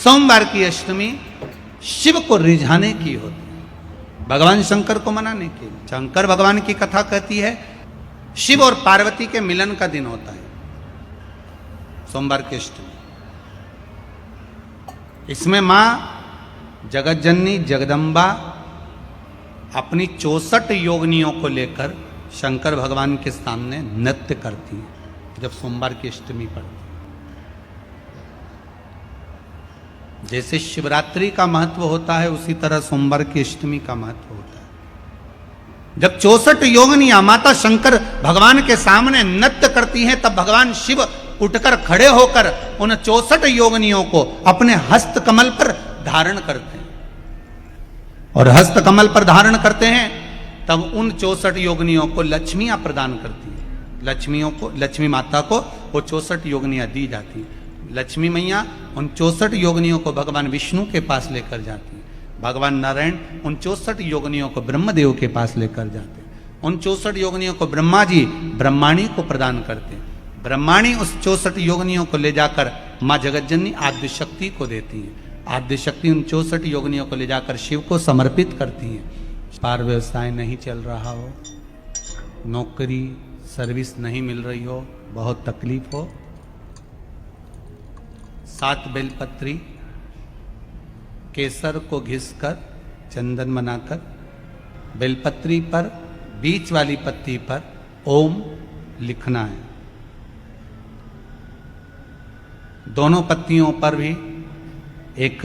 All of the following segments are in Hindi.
सोमवार की अष्टमी शिव को रिझाने की होती है, भगवान शंकर को मनाने की। शंकर भगवान की कथा कहती है शिव और पार्वती के मिलन का दिन होता है सोमवार की अष्टमी। इसमें मां जगतजननी जगदम्बा अपनी 64 योगिनियों को लेकर शंकर भगवान के सामने नृत्य करती है जब सोमवार की अष्टमी पड़ती है। जैसे शिवरात्रि का महत्व होता है उसी तरह सोमवार की अष्टमी का महत्व होता है। जब 64 योगिनियां माता शंकर भगवान के सामने नृत्य करती हैं तब भगवान शिव उठकर खड़े होकर उन 64 योगिनियों को अपने हस्त कमल पर धारण करते हैं और हस्त कमल पर धारण करते हैं तब उन 64 योगिनियों को लक्ष्मियां प्रदान करती हैं। लक्ष्मी माता को वो 64 योगिनियां दी जाती हैं। लक्ष्मी मैया उन 64 योगिनियों को भगवान विष्णु के पास लेकर जाती हैं। भगवान नारायण उन 64 योगिनियों को ब्रह्मदेव के पास लेकर जाते हैं। उन 64 योगिनियों को ब्रह्मा जी ब्रह्माणी को प्रदान करते हैं। ब्रह्माणी उस 64 योगिनियों को ले जाकर माँ जगतजननी आद्य शक्ति को देती हैं। आद्य शक्ति उन 64 योगिनियों को ले जाकर शिव को समर्पित करती हैं। पार व्यवसाय नहीं चल रहा हो, नौकरी सर्विस नहीं मिल रही हो, बहुत तकलीफ हो, 7 बेलपत्री केसर को घिसकर चंदन बनाकर बेलपत्री पर बीच वाली पत्ती पर ओम लिखना है। दोनों पत्तियों पर भी एक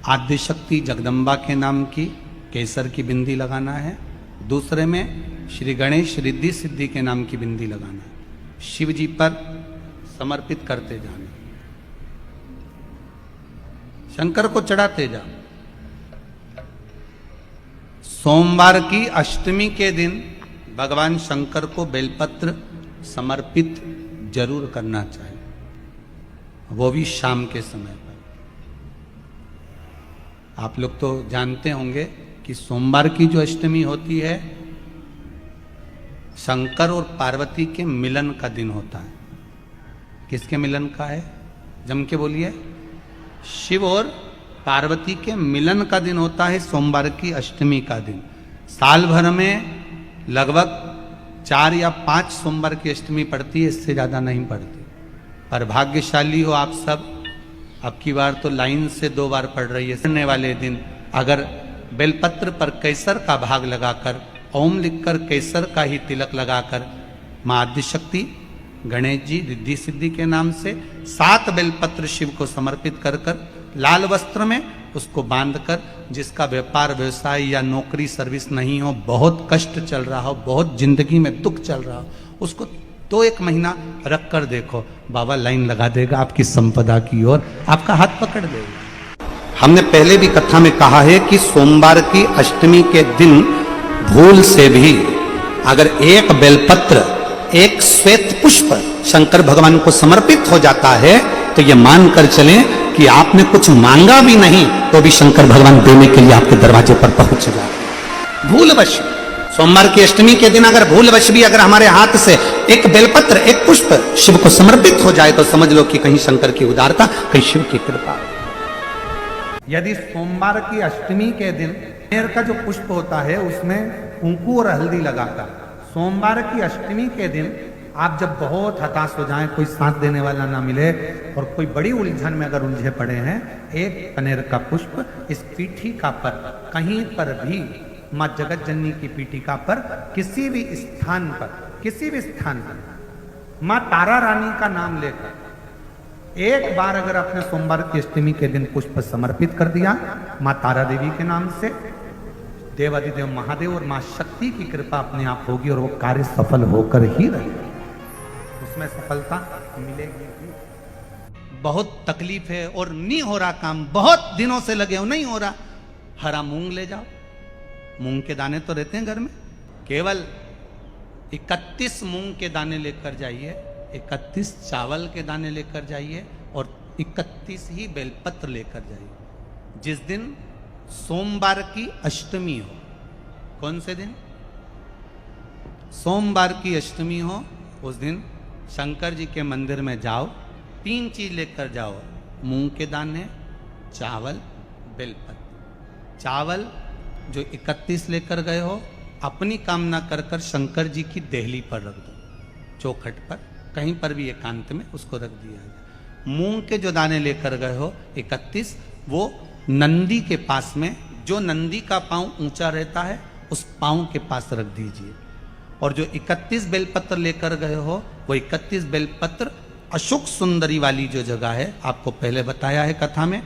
आद्यशक्ति जगदम्बा के नाम की केसर की बिंदी लगाना है, दूसरे में श्री गणेश रिद्धि सिद्धि के नाम की बिंदी लगाना है। शिव जी पर समर्पित करते जाना, शंकर को चढ़ाते जाओ। सोमवार की अष्टमी के दिन भगवान शंकर को बेलपत्र समर्पित जरूर करना चाहिए, वो भी शाम के समय पर। आप लोग तो जानते होंगे कि सोमवार की जो अष्टमी होती है शंकर और पार्वती के मिलन का दिन होता है। किसके मिलन का है? जम के बोलिए। शिव और पार्वती के मिलन का दिन होता है सोमवार की अष्टमी का दिन। साल भर में लगभग 4 या 5 सोमवार की अष्टमी पड़ती है, इससे ज्यादा नहीं पड़ती। पर भाग्यशाली हो आप सब, अब की बार तो लाइन से 2 बार पड़ रही है। पढ़ने वाले दिन अगर बेलपत्र पर केसर का भाग लगाकर ओम लिखकर केसर का ही तिलक लगाकर माँ आद्यशक्ति गणेश जी रिद्धि सिद्धि के नाम से 7 बेलपत्र शिव को समर्पित कर लाल वस्त्र में उसको बांधकर, जिसका व्यापार व्यवसाय या नौकरी सर्विस नहीं हो, बहुत कष्ट चल रहा हो, बहुत जिंदगी में दुख चल रहा हो, उसको 2-1 महीना रख कर देखो, बाबा लाइन लगा देगा आपकी संपदा की ओर, आपका हाथ पकड़ देगा। हमने पहले भी कथा में कहा है कि सोमवार की अष्टमी के दिन भूल से भी अगर एक बेलपत्र, एक श्वेत पुष्प शंकर भगवान को समर्पित हो जाता है तो ये मानकर चलें कि आपने कुछ मांगा भी नहीं तो भी शंकर भगवान देने के लिए आपके दरवाजे पर पहुंच जाए। भूलवश सोमवार की अष्टमी के दिन अगर भूलवश भी अगर हमारे हाथ से एक बेलपत्र, एक पुष्प शिव को समर्पित हो जाए तो समझ लो कि कहीं शंकर की उदारता, कहीं शिव की कृपा। यदि सोमवार की अष्टमी के दिन कनेर का जो पुष्प होता है उसमें कुंकू और हल्दी लगाकर, सोमवार की अष्टमी के दिन आप जब बहुत हताश हो जाएं, कोई साथ देने वाला ना मिले और कोई बड़ी उलझन में अगर उलझे पड़े हैं, एक कनेर का पुष्प इस पीठिका पर कहीं पर भी माँ जगतजननी की पीठिका पर किसी भी स्थान पर माँ तारा रानी का नाम लेकर एक बार अगर आपने सोमवार की अष्टमी के दिन पुष्प समर्पित कर दिया माँ तारा देवी के नाम से, देवादिदेव महादेव और माँ शक्ति की कृपा अपने आप होगी और वो कार्य सफल होकर ही रहेगा, उसमें सफलता मिलेगी। बहुत तकलीफ है और नहीं हो रहा काम, बहुत दिनों से लगे हो, नहीं हो रहा, हरा मूंग ले जाओ। मूंग के दाने तो रहते हैं घर में, केवल 31 मूंग के दाने लेकर जाइए, 31 चावल के दाने लेकर जाइए और 31 ही बेलपत्र लेकर जाइए। जिस दिन सोमवार की अष्टमी हो, कौन से दिन? सोमवार की अष्टमी हो, उस दिन शंकर जी के मंदिर में जाओ, 3 चीज लेकर जाओ, मूंग के दाने, चावल, बेलपत्र। चावल जो 31 लेकर गए हो, अपनी कामना कर कर शंकर जी की देहली पर रख दो, चौखट पर, कहीं पर भी एकांत में उसको रख दिया जाए। मूंग के जो दाने लेकर गए हो 31, वो नंदी के पास में, जो नंदी का पांव ऊंचा रहता है उस पांव के पास रख दीजिए। और जो 31 बेलपत्र लेकर गए हो, वो 31 बेलपत्र अशोक सुंदरी वाली जो जगह है, आपको पहले बताया है कथा में,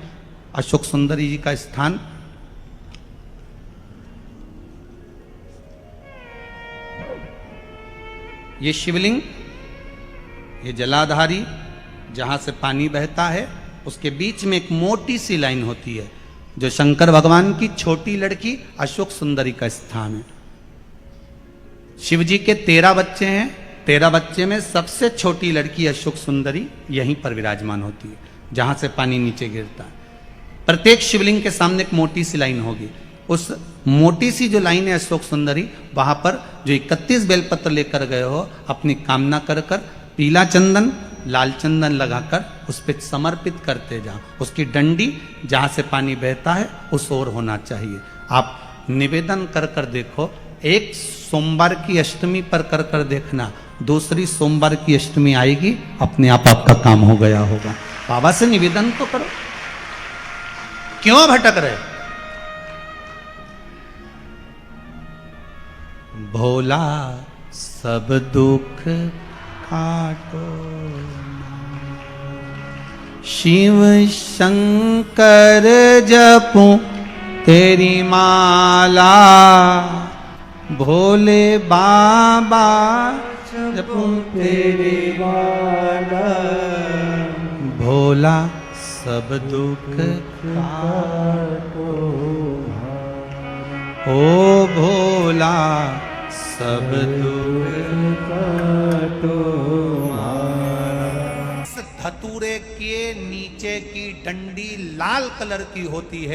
अशोक सुंदरी जी का स्थान ये शिवलिंग, ये जलाधारी जहां से पानी बहता है, उसके बीच में एक मोटी सी लाइन होती है जो शंकर भगवान की छोटी लड़की अशोक सुंदरी का स्थान है। शिव जी के 13 बच्चे हैं, 13 बच्चे में सबसे छोटी लड़की अशोक सुंदरी यहीं पर विराजमान होती है, जहां से पानी नीचे गिरता है। प्रत्येक शिवलिंग के सामने एक मोटी सी लाइन होगी, उस मोटी सी जो लाइन है अशोक सुंदरी, वहां पर जो 31 बेलपत्र लेकर गए हो, अपनी कामना कर कर पीला चंदन, लाल चंदन लगाकर उस पर समर्पित करते जाओ। उसकी डंडी जहां से पानी बहता है उस ओर होना चाहिए। आप निवेदन कर कर देखो, एक सोमवार की अष्टमी पर कर कर देखना, दूसरी सोमवार की अष्टमी आएगी, अपने आप आपका काम हो गया होगा। बाबा से निवेदन तो करो, क्यों भटक रहे? भोला सब दुख काटो, शिव शंकर जपूं तेरी माला, भोले बाबा जपूं तेरी माला, भोला सब दुख काटो, ओ भोला सब दुख काटो। धतूरे के नीचे की डंडी लाल कलर की होती है।